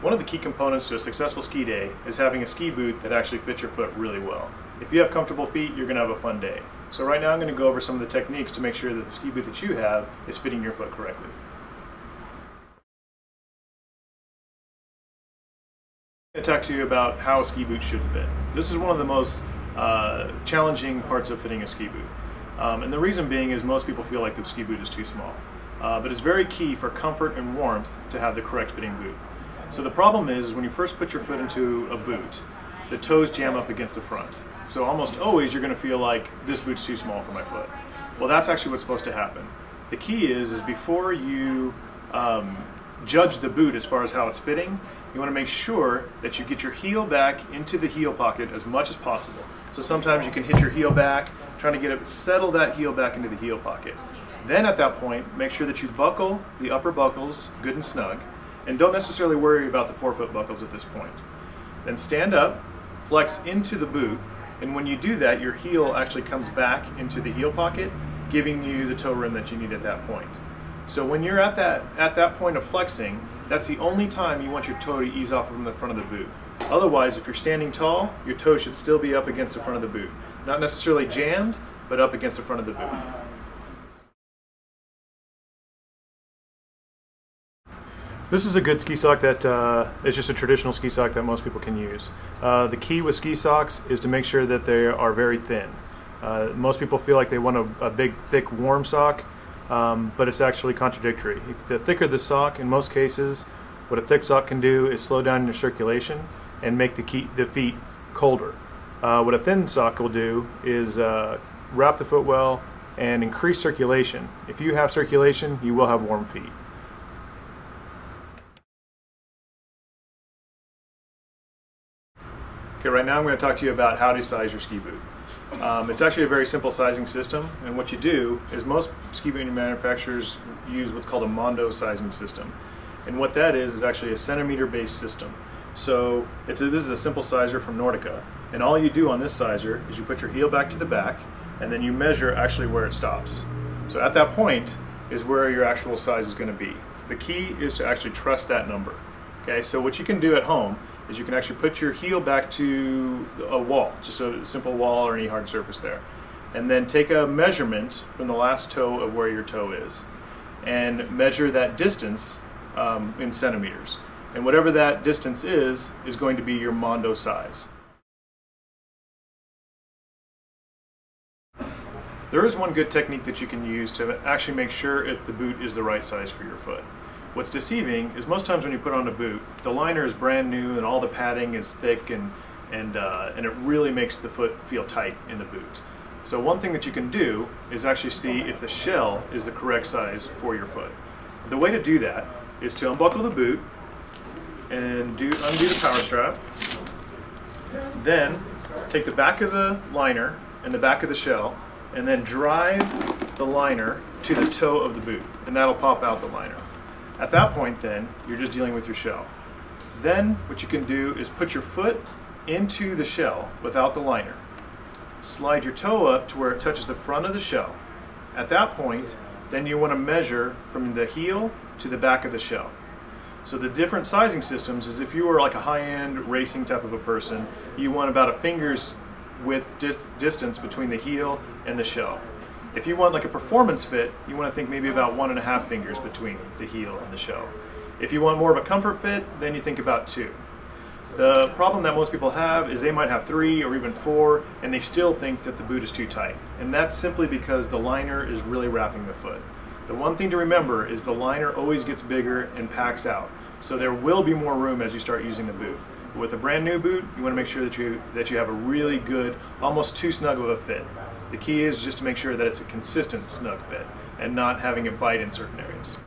One of the key components to a successful ski day is having a ski boot that actually fits your foot really well. If you have comfortable feet, you're going to have a fun day. So right now I'm going to go over some of the techniques to make sure that the ski boot that you have is fitting your foot correctly. I'm going to talk to you about how a ski boot should fit. This is one of the most challenging parts of fitting a ski boot. And the reason being is most people feel like the ski boot is too small. But it's very key for comfort and warmth to have the correct fitting boot. So the problem is when you first put your foot into a boot, the toes jam up against the front. So almost always you're going to feel like this boot's too small for my foot. Well, that's actually what's supposed to happen. The key is before you judge the boot as far as how it's fitting, you want to make sure that you get your heel back into the heel pocket as much as possible. So sometimes you can hit your heel back, trying to get it, settle that heel back into the heel pocket. Then at that point, make sure that you buckle the upper buckles good and snug, and don't necessarily worry about the forefoot buckles at this point. Then stand up, flex into the boot, and when you do that, your heel actually comes back into the heel pocket, giving you the toe rim that you need at that point. So when you're at that point of flexing, that's the only time you want your toe to ease off from the front of the boot. Otherwise, if you're standing tall, your toe should still be up against the front of the boot. Not necessarily jammed, but up against the front of the boot. This is a good ski sock that is just a traditional ski sock that most people can use. The key with ski socks is to make sure that they are very thin. Most people feel like they want a big, thick, warm sock, but it's actually contradictory. The thicker the sock, in most cases, what a thick sock can do is slow down your circulation and make the feet colder. What a thin sock will do is wrap the foot well and increase circulation. If you have circulation, you will have warm feet. Okay, right now I'm going to talk to you about how to size your ski boot. It's actually a very simple sizing system, and what you do is most ski boot manufacturers use what's called a Mondo sizing system. And what that is actually a centimeter based system. So this is a simple sizer from Nordica, and all you do on this sizer is you put your heel back to the back and then you measure actually where it stops. So at that point is where your actual size is going to be. The key is to actually trust that number. Okay, so what you can do at home is you can actually put your heel back to a wall, just a simple wall or any hard surface there, and then take a measurement from the last toe of where your toe is and measure that distance in centimeters. And whatever that distance is going to be your Mondo size. There is one good technique that you can use to actually make sure if the boot is the right size for your foot. What's deceiving is most times when you put on a boot, the liner is brand new and all the padding is thick and it really makes the foot feel tight in the boot. So one thing that you can do is actually see if the shell is the correct size for your foot. The way to do that is to unbuckle the boot and undo the power strap, then take the back of the liner and the back of the shell and then drive the liner to the toe of the boot, and that'll pop out the liner. At that point then, you're just dealing with your shell. Then what you can do is put your foot into the shell without the liner. Slide your toe up to where it touches the front of the shell. At that point, then you want to measure from the heel to the back of the shell. So the different sizing systems is if you were like a high-end racing type of a person, you want about a finger's width distance between the heel and the shell. If you want like a performance fit, you want to think maybe about 1.5 fingers between the heel and the shell. If you want more of a comfort fit, then you think about 2. The problem that most people have is they might have 3 or even 4 and they still think that the boot is too tight. And that's simply because the liner is really wrapping the foot. The one thing to remember is the liner always gets bigger and packs out. So there will be more room as you start using the boot. With a brand new boot, you want to make sure that you have a really good, almost too snug of a fit. The key is just to make sure that it's a consistent snug fit and not having it bite in certain areas.